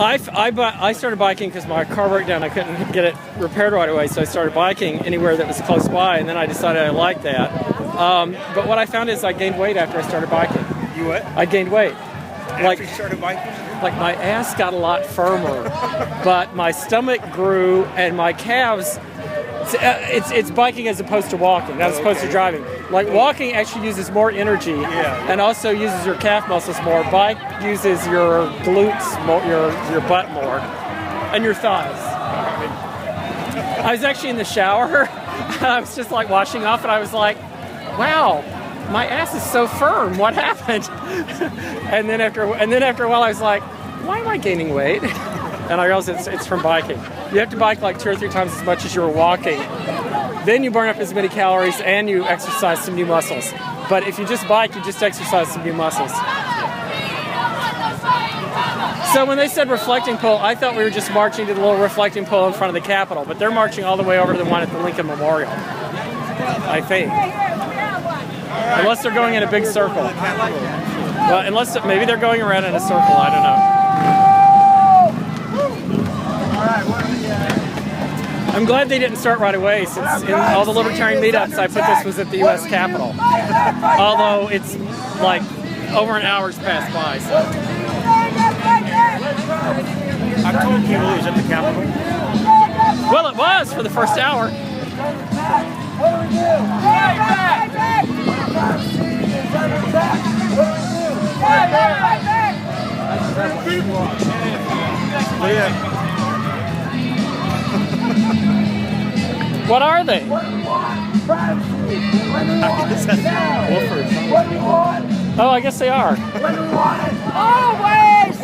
I started biking because my car broke down. I couldn't get it repaired right away, so I started biking anywhere that was close by, and then I decided I liked that. But what I found is I gained weight after I started biking. You what? I gained weight. After you started biking? Like my ass got a lot firmer, but my stomach grew and my calves. It's biking as opposed to walking, as opposed to driving. Like walking actually uses more energy and also uses your calf muscles more. Bike uses your glutes more, your butt more, and your thighs. I was actually in the shower and I was just like washing off, and I was like, wow, my ass is so firm. What happened? and then after a while, I was like, why am I gaining weight? And I realized it's from biking. You have to bike like 2 or 3 times as much as you were walking. Then you burn up as many calories and you exercise some new muscles. But if you just bike, you just exercise some new muscles. So when they said reflecting pole, I thought we were just marching to the little reflecting pole in front of the Capitol, but they're marching all the way over to the one at the Lincoln Memorial, I think. Unless they're going in a big circle. Well, unless maybe they're going around in a circle, I don't know. I'm glad they didn't start right away, since in all the libertarian meetups I put this was at the U.S. Capitol. Although it's like over an hour's passed by. So. I'm told people it was at the Capitol. Well, it was for the first hour. What are they? Oh, I guess they are. Always!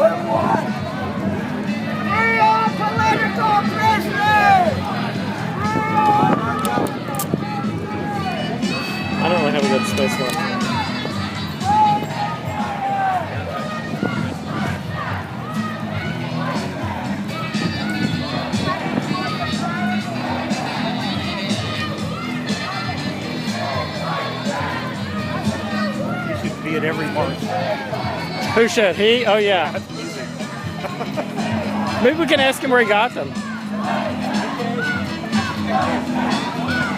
Free all political prisoners! I don't really have a good space left. At every march. Who should? He? Oh, yeah. Maybe we can ask him where he got them.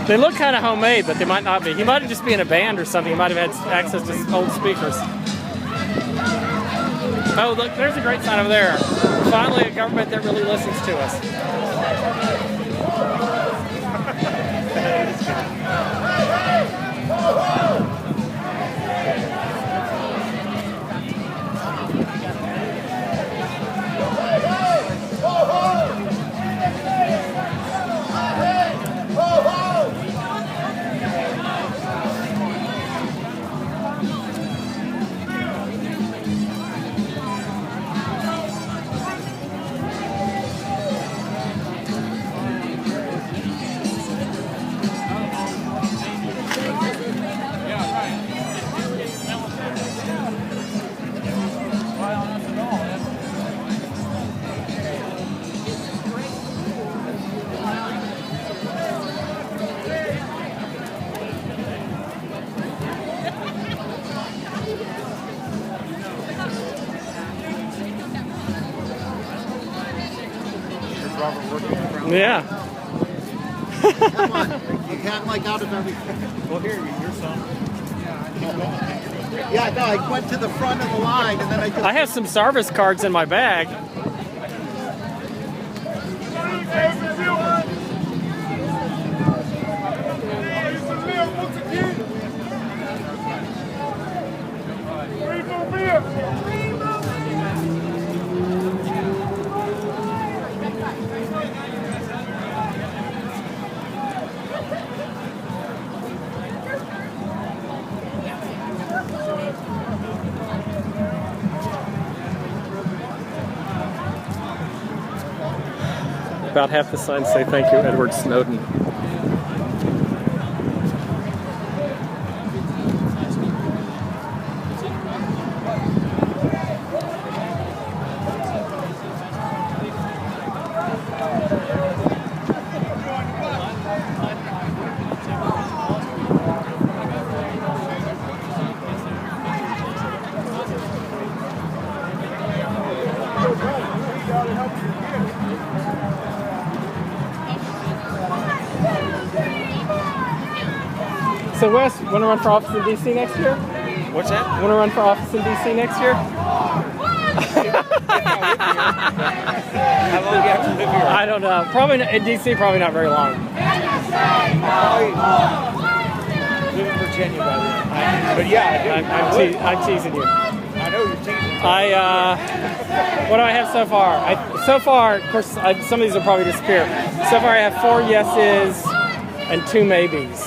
They look kind of homemade, but they might not be. He might have just been in a band or something. He might have had access to old speakers. Oh, look, there's a great sign over there. Finally, a government that really listens to us. Yeah. Come on. You can't like out of everything. Well, here, your son. Yeah, no, I went to the front of the line and then I just... I have some service cards in my bag. About half the signs say thank you, Edward Snowden. So Wes, want to run for office in DC next year? What's that? Want to run for office in DC next year? How long do you have to live here? I don't know. Probably in DC, probably not very long. Probably live in Virginia by then. But yeah, I'm teasing you. I know you're teasing. What do I have so far? So far, of course, some of these will probably disappear. So far, I have 4 yeses and 2 maybes.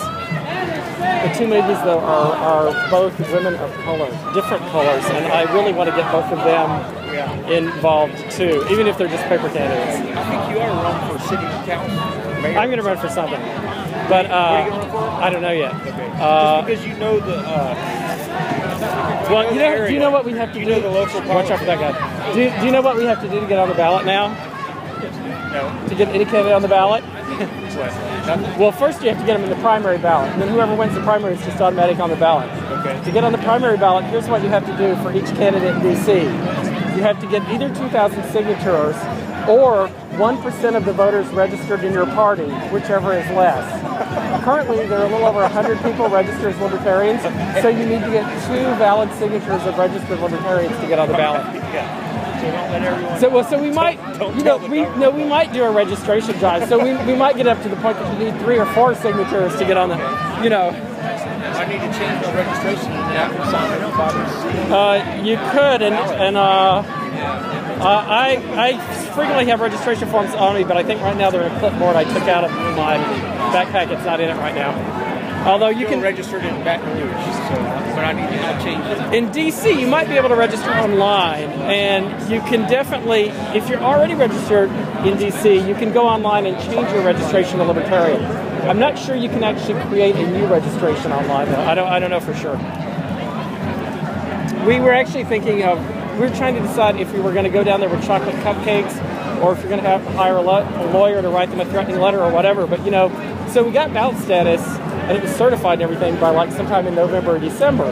The 2 maybes, though, are both women of color, different colors, and I really want to get both of them involved too, even if they're just paper candidates. I think you ought to run for city council. Mayor. I'm going to run for something, but What are you going to run for? I don't know yet. Okay. Just because you know the. Well, do you know what we have to do? You know the local Watch out for that guy. Do you know what we have to do to get on the ballot now? No. To get any candidate on the ballot? What? Nothing? Well, first you have to get them in the primary ballot, and then whoever wins the primary is just automatic on the ballot. Okay. To get on the primary ballot, here's what you have to do for each candidate in D.C. You have to get either 2,000 signatures or 1% of the voters registered in your party, whichever is less. Currently, there are a little over 100 people registered as libertarians, so you need to get 2 valid signatures of registered libertarians to get on the ballot. Yeah. So don't let everyone. So we might, Don't you know, tell the we government. we might do a registration drive. So we might get up to the point that you need 3 or 4 signatures to get on the, you know. I need to change my registration and have to sign it up. You could, and I frequently have registration forms on me, but I think right now they're in a clipboard I took out of my backpack. It's not in it right now. Although you can register it in Baton Rouge, so but I need to change it. in DC, you might be able to register online, and you can definitely, if you're already registered in DC, you can go online and change your registration to Libertarian. I'm not sure you can actually create a new registration online, though. I don't know for sure. We were actually thinking of, we were trying to decide if we were going to go down there with chocolate cupcakes, or if you're going to have to hire a lawyer to write them a threatening letter or whatever. But you know, so we got ballot status, and it was certified and everything by like sometime in November or December.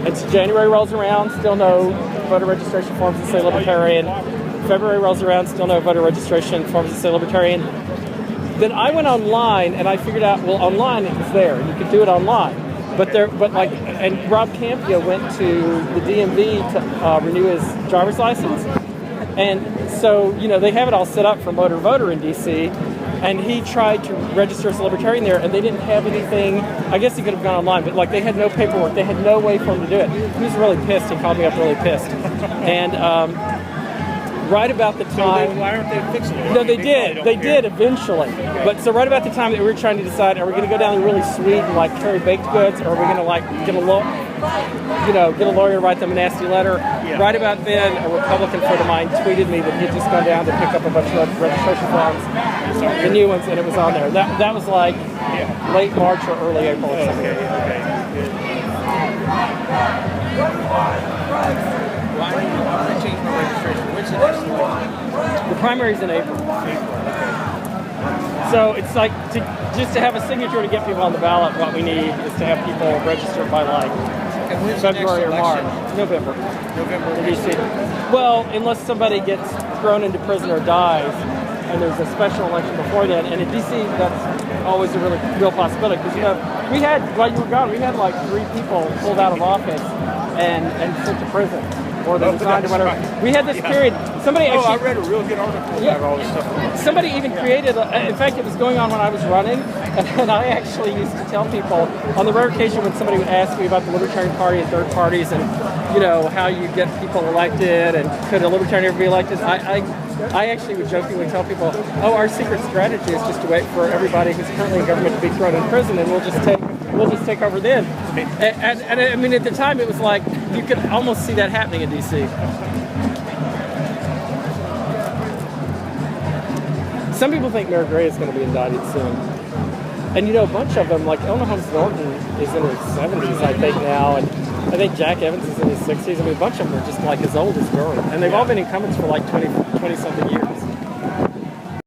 And so January rolls around, still no voter registration forms that say Libertarian. February rolls around, still no voter registration forms that say Libertarian. Then I went online and I figured out, well, online it was there. You could do it online. And Rob Campia went to the DMV to renew his driver's license. And so, you know, they have it all set up for motor voter in DC. And he tried to register as a Libertarian there, and they didn't have anything. I guess he could have gone online, but like they had no paperwork. They had no way for him to do it. He was really pissed. He called me up really pissed. And right about the time, Why aren't they fixing it? no, they did. They did eventually. But so right about the time that we were trying to decide, are we going to go down there really sweet and like carry baked goods, or are we going to like get a lawyer to write them a nasty letter? Yeah. Right about then, a Republican friend of mine tweeted me that he'd just gone down to pick up a bunch of registration forms, the new ones, and it was on there. That was like late March or early April or something. Okay. Good. Why do you want to change my registration? When's the next election? The primary's in April. So it's like just to have a signature to get people on the ballot, what we need is to have people registered by like And when's the next February or March. election? November. November. in DC. Well, unless somebody gets thrown into prison or dies, and there's a special election before that. And in DC, that's always a real possibility. Because, you know, we had, while you were gone, we had like 3 people pulled out of office and sent to prison. Or they resigned or that's whatever. right. We had this period. Somebody I actually, read a real good article Yeah. about all this stuff. somebody even created. In fact, it was going on when I was running, and I actually used to tell people on the rare occasion when somebody would ask me about the Libertarian Party and third parties, and you know how you get people elected, and could a Libertarian ever be elected? I actually would jokingly tell people, oh, our secret strategy is just to wait for everybody who's currently in government to be thrown in prison, and we'll just take over then. And I mean, at the time, it was like you could almost see that happening in DC. Some people think Mayor Gray is going to be indicted soon. And you know, a bunch of them, like Elmer Holmes Norton is in his 70s, I think, now, and I think Jack Evans is in his 60s. I mean, a bunch of them are just like as old as Gurr. And they've all been incumbents for like 20-something years.